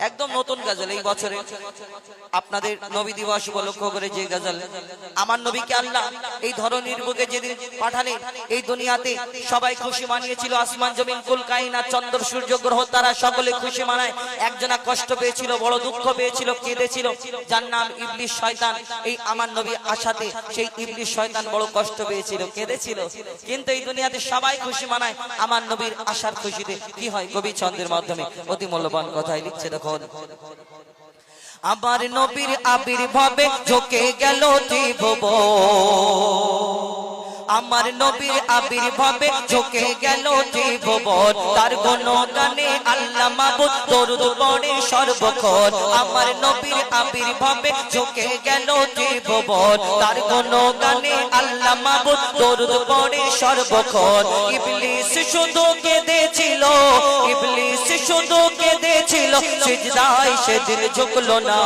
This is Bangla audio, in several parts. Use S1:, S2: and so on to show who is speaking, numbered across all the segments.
S1: একদম নতুন গজল এই বছরে আপনাদের নবী দিবস উপলক্ষ করে যে গজল। আমার নবীকে আল্লাহ এই ধরনের বুকে যেদিন পাঠালেন এই দুনিয়াতে সবাই খুশি মানিয়েছিল, আসমান জমিন কুল কায়নাত চন্দ্র সূর্য গ্রহ তারা সকলে খুশি মানায়। একজনা কষ্ট পেয়েছিল, বড় দুঃখ পেয়েছিল, কেঁদেছিল, যার নাম ইবলিস শয়তান। এই আমার নবী আসাতে সেই ইবলিস শয়তান বড় কষ্ট পেয়েছিল, কেঁদেছিল। কিন্তু এই দুনিয়াতে সবাই খুশি মানায় আমার নবীর আসার খুশিতে কি হয় কবি ছন্দের মাধ্যমে অতি মূল্যবান কথাই লিখছে। দেখুন, আমার নবীর আবির্ভাবে ঝুঁকে গেল ত্রিভুবন, আমার নবীর আবির্ভাবে ঝুঁকে গেল ত্রিভুবন, তার গুণগানে আল্লাহ মাবুদ দরুদ পড়ে সর্বক্ষণ। আমার নবীর আবির্ভাবে ঝুঁকে গেল ত্রিভুবন, তার গুণগানে আল্লাহ মাবুদ দরুদ পড়ে সর্বক্ষণ। ইবলিস শুধু কেঁদেছিল, ইবলিস শুধু কেঁদেছিল, সিজদায় সেদিন ঝুঁকলো না।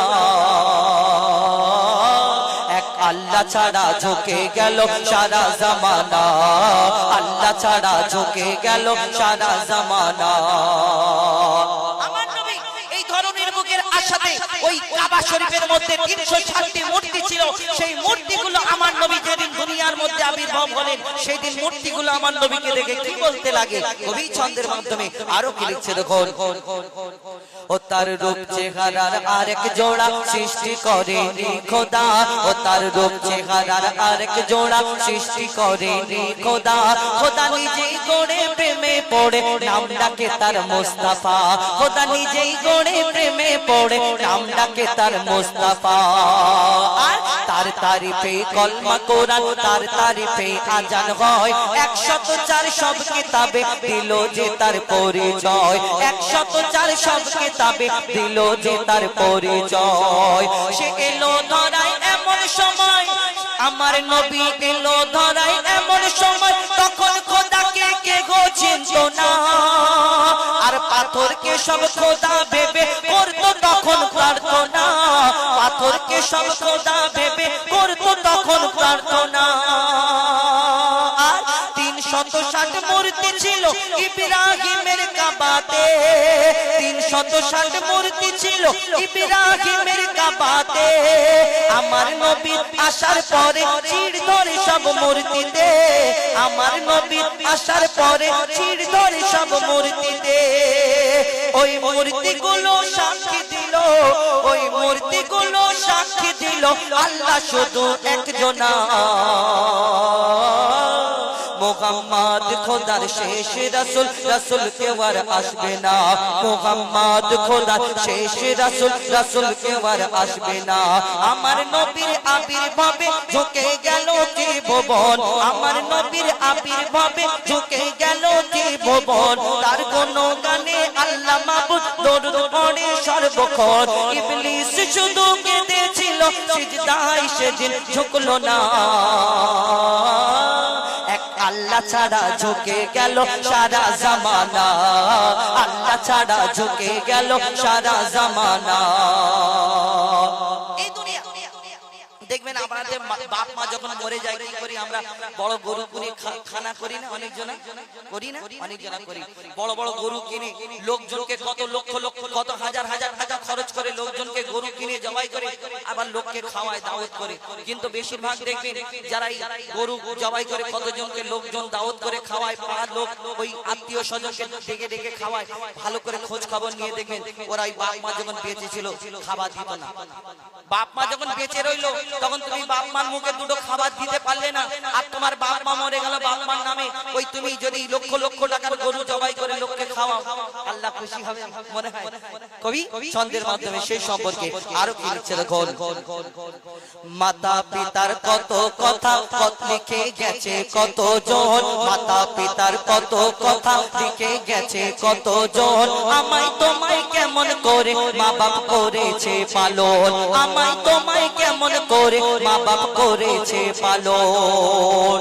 S1: এক আল্লাহ ছাড়া ঝুঁকে গেল সারা জামানা, আল্লাহ ছাড়া ঝুঁকে গেল সারা জামানা। আমার নবী এই ধরনের বুকের আশাতে ওই কাবা শরীফের মধ্যে 360টি মূর্তি ছিল, সেই মূর্তিগুলো আমার নবী যেদিন দুনিয়ার মধ্যে আবির্ভাব হলেন সেই দিন মূর্তিগুলো আমার নবীকে দেখে কি বলতে লাগে কবি ছন্দের মাধ্যমে আরো কি লিখছে। দেখুন, ও তার রূপ চেহারার আরেক জোড়া সৃষ্টি করেনি খোদা, ও তার রূপ চেহারার আরেক জোড়া সৃষ্টি করেনি খোদা। খোদা নিজেই গড়ে প্রেমে পড়ে নাম ডাকে তার মুস্তাফা, খোদা নিজেই গড়ে প্রেমে পড়ে নাম ডাকে তার মুস্তাফা। তার তারিফে কলমা কোরআন, তার তারিফে আজান হয়, 104 সব কিতাবে দিল যে তার পরিচয়, 104 সব কিতাবে দিল যে তার পরিচয়। সে এলো ধরায় এমন সময়, আমার নবী এলো ধরায় এমন সময়, তখন খোদাকে কে গো চিনতো না। আর পাথরকে সব খোদা ভেবে করতো তখন প্রার্থনা, পাথরকে সব খোদা ভেবে করতো তখন প্রার্থনা। আর 360 মূর্তি ছিল ইব্রাহিমের কাবাতে, 360 মূর্তি ছিল ইব্রাহিমের কাবাতে। আমার নবী আসার পরে চিড় ধরে সব মূর্তিতে, আমার নবী আসার পরে চিড় ধরে সব মূর্তিতে। ওই মূর্তিগুলো সাক্ষী দিল, ওই মূর্তিগুলো সাক্ষী দিল আল্লাহ শুধু একজনা। মুহাম্মদ খোদার শেষ রাসূল, রাসূল কেউ আর আসবে না। মুহাম্মদ খোদার শেষ রাসূল, রাসূল কেউ আর আসবে না। আমার নবীর আবির্ভাবে ঝুঁকে গেল ত্রিভুবন, আমার নবীর আবির্ভাবে ঝুঁকে গেল ত্রিভুবন, তার গুণগানে আল্লাহ মাবুদ দরুদ পড়ে সর্বক্ষণ। ইবলিস শুধু কেঁদেছিল, সিজদায় সেদিন ঝুঁকলো না। আল্লাহ ছাড়া ঝুঁকে গেল সারা জামানা, আল্লাহ ছাড়া ঝুঁকে গেল সারা জামানা। এই দুনিয়া দেখবেন আমাদের বাপ মা যখন মরে যায় কি করি আমরা, বড় গরু কিনে খানা করি না, অনেকজনা করি না, অনেকজনা করি। বড় বড় গরু কিনে লোকজনকে কত লক্ষ লক্ষ কত হাজার হাজার টাকা খরচ করে লোকজনকে গরু কিনে জবাই করে আবার লোককে খাওয়ায় দাওয়াত করে। কিন্তু বেশিরভাগ দেখবেন যারা গরু জবাই করে কতজনকে লোকজন দাওয়াত করে খাওয়ায়, পাড়ার লোক ওই আত্মীয় স্বজনকে ডেকে ডেকে খাওয়ায়, ভালো করে খোঁজ খবর নিয়ে দেখেন ওরা ওই বাপ মা যখন বেঁচে ছিল খাবার দিত না। বাপ মা যখন বেঁচে রইলো তখন তুমি বাপ মার মুখে দুটো খাবার দিতে পারলে না, আর তোমার বাপ মা মরে গেল বাপ মার নামে, ওই তুমি যদি লক্ষ লক্ষ টাকার গরু জবাই করে লোককে খাওয়াও, আল্লাহ খুশি হবে মনে হয়? কবি ছন্দের মাধ্যমে সেই সম্পর্কে আরো কি লিখছে দেখুন। মাতা পিতার কত কথা লিখে গেছে কত জন, মাতা পিতার কত কথা লিখে গেছে কত জন। আমায় তোমায় কেমন করে মা বাপ করেছে পালন, আমায় তোমায় কেমন করে মা বাপ করেছে পালন।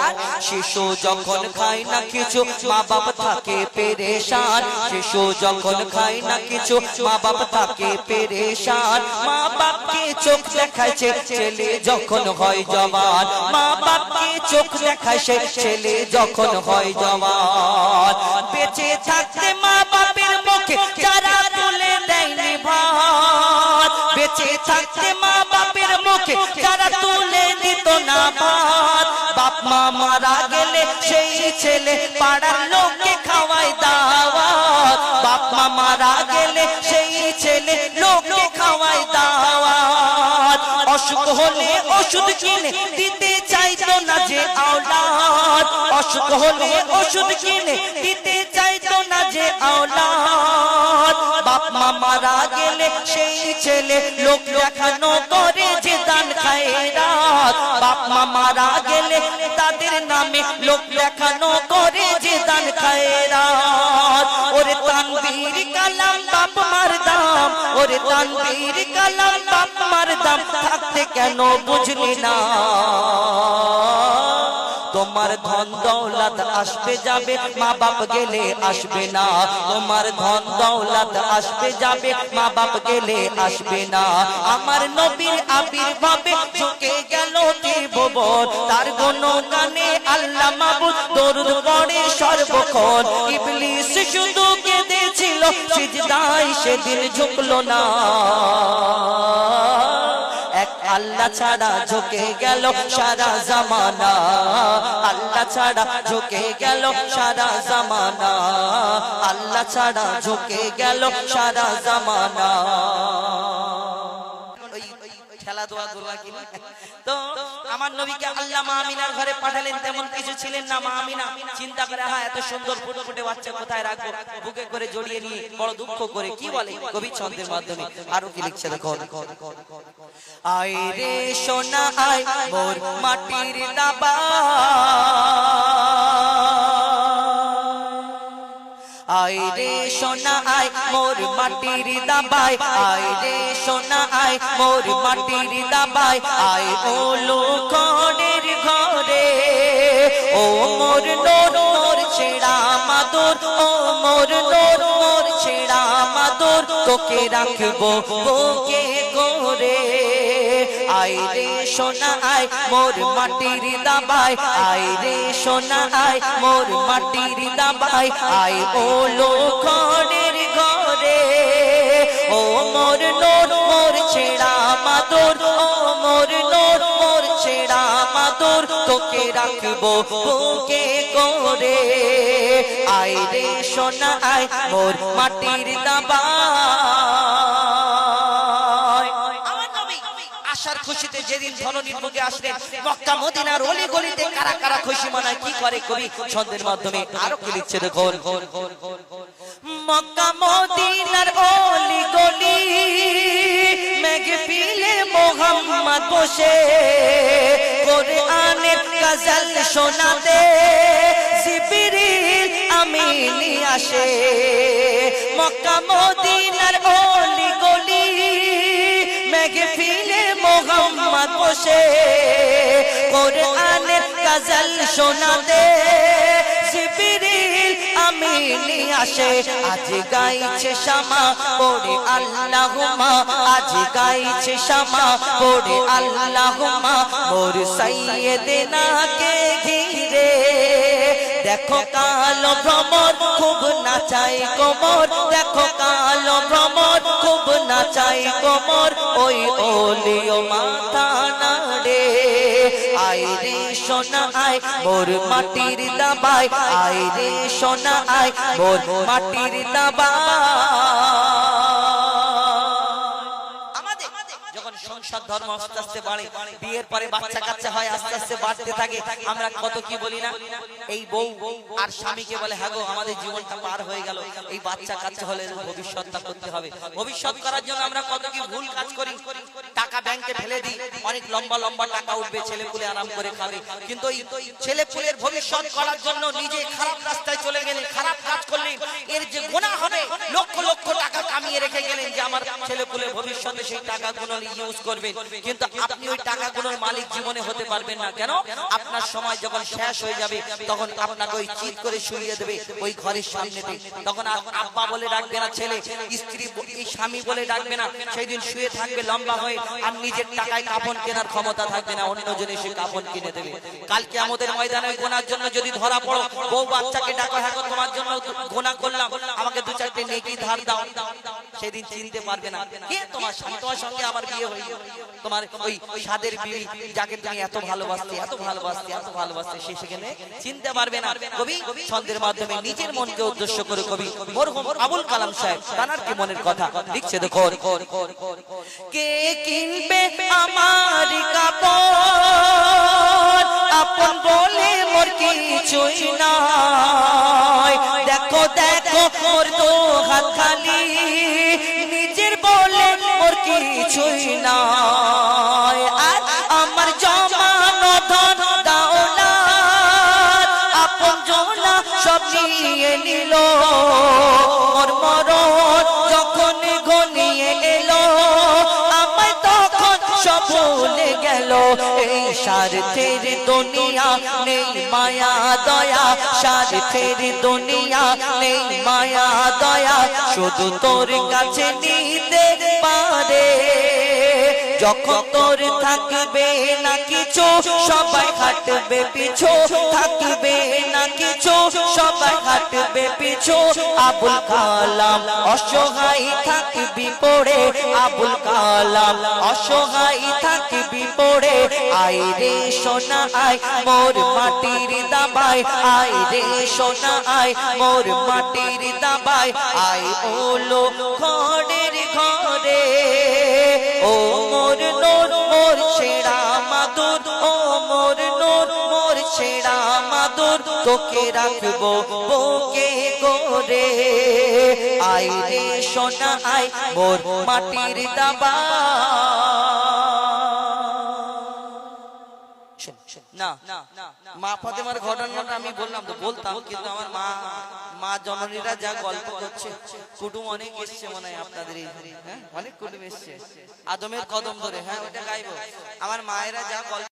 S1: আর শিশু যখন খায় না কিছু মা বাপ থাকে পেরেশান, শিশু যখন খায় না কিছু মা বাপ থাকে পেরেশান। মা বাপকে চোখ দেখায় ছেলে যখন হয় জওয়ান, মা বাপকে চোখ দেখায় ছেলে যখন হয় জওয়ান। বেঁচে থাকতে মা বাপের মুখে যারা তুলে দেয়নি মা মারা গেলে সেই ছেলে পাড়ার লোককে খাওয়ায় দাওয়াত বাপ মা মারা গেলে সেই ছেলে লোককে খাওয়ায় দাওয়াত অসুখ হলে ওষুধ কিনে দিতে চাইতো না যে আওলাদ অসুখ হলে ওষুধ কিনে দিতে চাইতো না যে আওলাদ বাপ মা মারা গেলে সেই ছেলে লোক দেখানো করে যে দান খায়রাত বাপ মা মারা গেলে তাদের নামে লোক দেখানো করে যে দান খায়রাত ওরে তানবীর কালাম বাপ মার দাম ওরে তানবীর কালাম বাপ মার দাম থাকতে কেন বুঝলি না তোমার ধন দৌলত আসবে যাবে মা বাপ গেলে আসবে না তোমার ধন দৌলত আসবে যাবে মা বাপ গেলে আসবে না আমার নবীর আবির্ভাবে ঝুঁকে গেল ত্রিভুবন তার গুণগানে আল্লাহ মাবুদ দরুদ পড়ে সর্বক্ষণ ইবলিস শুধু কেঁদেছিল সিজদায় সেদিন ঝুঁকলো না এক আল্লাহ ছাড়া ঝুঁকে গেল সারা জামানা আল্লাহ ছাড়া ঝুঁকে গেল সারা জামানা আল্লাহ ছাড়া ঝুঁকে গেল সারা জামানা খেলাধুলা দুর্গা কি তো আমার নবীকে আল্লাহ মা আমিনার ঘরে পাঠালেন তেমন কিছু ছিলেন না মা আমিনা চিন্তা করে হ্যাঁ এত সুন্দর ফুটফুটে বাচ্চা কোথায় রাখবো বুকে করে জড়িয়ে নিয়ে বড় দুঃখ করে কি বলে কবি ছন্দের মাধ্যমে আরো কি লিখছে দেখো আয় রে সোনা আয় মোর মাটির দাবা আয় রে সোনা আয় মোর মাটির দাবায় আয় রে সোনা আয় মোর মাটির দাবায় আয় ও লোকের ঘরে ও মোর নোর মোর ছেড়া মাদুর ও মোর নোর মোর ছেড়া মাদুর তোকে রাখবো বুকে করে আয় রে সোনা আয় মোর মাটির দাবায় আয় রে সোনা আয় মোর মাটির দাবায় আয় ও লোকের ঘরে ও মোর নোর মোর ছেড়া মাদুর ও মোর নোর মোর ছেড়া মাদুর তোকে রাখবো বুকে করে আয় রে সোনা আয় মোর মাটির দাবায় আশার খুশিতে যেদিন ধরনীর বুকে আসলেন মক্কা মদিনার অলি গলিতে কারা কারা খুশি মানায় কি করে কবি ছন্দের মাধ্যমে আরো কি লিখছে দেখুন মক্কা মদিনার অলি গলি মেহফিলে মোহাম্মদ বসে কোরআনের গজল শোনাতে জিবরিল আমিন আসে মক্কা মদিনার অলি গলি মেহফিলে মোহাম্মদ বসে কোরআনের গজল শোনাতে জিবরিল আমিন আসে আজ গাইছে শামা পড়ে আল্লাহুম্মা আজ গাইছে শামা পড়ে আল্লাহুম্মা মোর সাইয়্যিদিনা কে ঘিরে দেখো কালো ভ্রমর খুব নাচাই কোমর দেখো কালো ভ্রমর খুব নাচাই কোমর ওই ওলিও মাথা নাড়ে আয় রে সোনা আয় মোর মাটির দাবায় আয় রে সোনা আয় মোর মাটির দাবায় সংসার ধর্ম আস্তে আস্তে বাড়ে বিয়ের পরে বাচ্চা কাচ্চা হয় আস্তে আস্তে বাড়তে থাকে আমরা কত কি বলি না এই বউ আর স্বামীকে বলে হ্যাঁ গো আমাদের জীবনটা পার হয়ে গেল এই বাচ্চা কাচ্চা হলে ভবিষ্যৎটা করতে হবে ভবিষ্যৎ করার জন্য আমরা কত কি ভুল কাজ করি টাকা ব্যাংকে ফেলে দিই অনেক লম্বা লম্বা টাকা উঠবে ছেলেপুলে আরাম করে খাবে কিন্তু এই ছেলেপুলের ভবিষ্যৎ করার জন্য নিজে খারাপ রাস্তায় চলে গেলে খারাপ কাজ করলে এর যে গুনাহ হবে লক্ষ লক্ষ টাকা কামিয়ে রেখে গেলেন যে আমার ছেলেপুলের ভবিষ্যতে সেই টাকাগুলো ইউজ করবেন কিন্তু আপনি ওই টাকাগুলোর মালিক জীবনে হতে পারবেন না কেন আপনার সময় যখন শেষ হয়ে যাবে তখন আপনাকে ওই চিৎ করে শুইয়ে দেবে ওই ঘরের সামনেতে তখন আর আব্বা বলে ডাকবে না ছেলে স্ত্রী স্বামী বলে ডাকবে না সেই দিন শুয়ে থাকবে লম্বা হয়ে আর নিজের টাকায় কাফন কেনার ক্ষমতা থাকবে না অন্যজনে সে কাফন কিনে দেবে কালকে আমাদের ময়দানে গোনার জন্য যদি ধরা পড়ো বউ বাচ্চাকে ডাকো হ্যাঁ তোমার জন্য গোনা করলাম আমাকে দু চারটে নেকি ধার দাও সেদিন চিনতে পারবে না কে তোমার স্বামী। তোমার সঙ্গে আবার বিয়ে হয়ে তোমার ওই সাদের বিবি যাকে তুমি এত ভালোবাসতে এত ভালোবাসতে এত ভালোবাসতে, সে সেখানে চিনতে পারবে না। কবি ছন্দের মাধ্যমে নিজের মনকে উদ্দেশ্য করে কবি মরহুম আবুল কালাম সাহেব তানার কি মনের কথা লিখছে দেখো। কে কিনবে আমার কাপড়, আপন বলে মোর কিছুই নাই। দেখো দেখো মোর দু হাত খালি, নিজের বলে মোর কিছুই নাই। আর আমার জমানো ধন দৌলত আপন জনা সব নিয়ে নিল। মোর মরণ যখন ঘনিয়ে এলো, আমায় তখন সব ভুলে গেল। এই স্বার্থের দুনিয়া নেই মায়া দয়া, স্বার্থের দুনিয়া নেই মায়া দয়া, শুধু তোর কাছে নিতে পারে। যখন তোর থাকবে না কিছু, সবাই হাঁটবে পিছু, থাকবে না কিছু, সবাই হাঁটবে পিছু। আবুল কালাম অসহায় থাকবি পড়ে, আবুল কালাম অসহায় থাকবি পড়ে। আয় রে সোনা আয় মোর মাটির দাবায়, আয় রে সোনা আয় মোর মাটির দাবায়। আয় ওলো ঘরের ঘরে, ও মোর নূর মোর ছেড়া মাদুর, ও মোর নূর মোর ছেড়া মাদুর, তোকে রাখবো বুকে করে। আয় রে সোনা আয় মোর মাটির দাবায়। না মা ফাতেমার ঘটনাটা আমি বললাম তো বলতাম, কিন্তু আমার মা জননীরা যা গল্প করছে, কুটুম অনেক এসছে মনে হয় আপনাদের এই, হ্যাঁ অনেক কুটুম এসছে আদমের কদম ধরে, হ্যাঁ ওটা গাইবো। আমার মায়েরা যা গল্প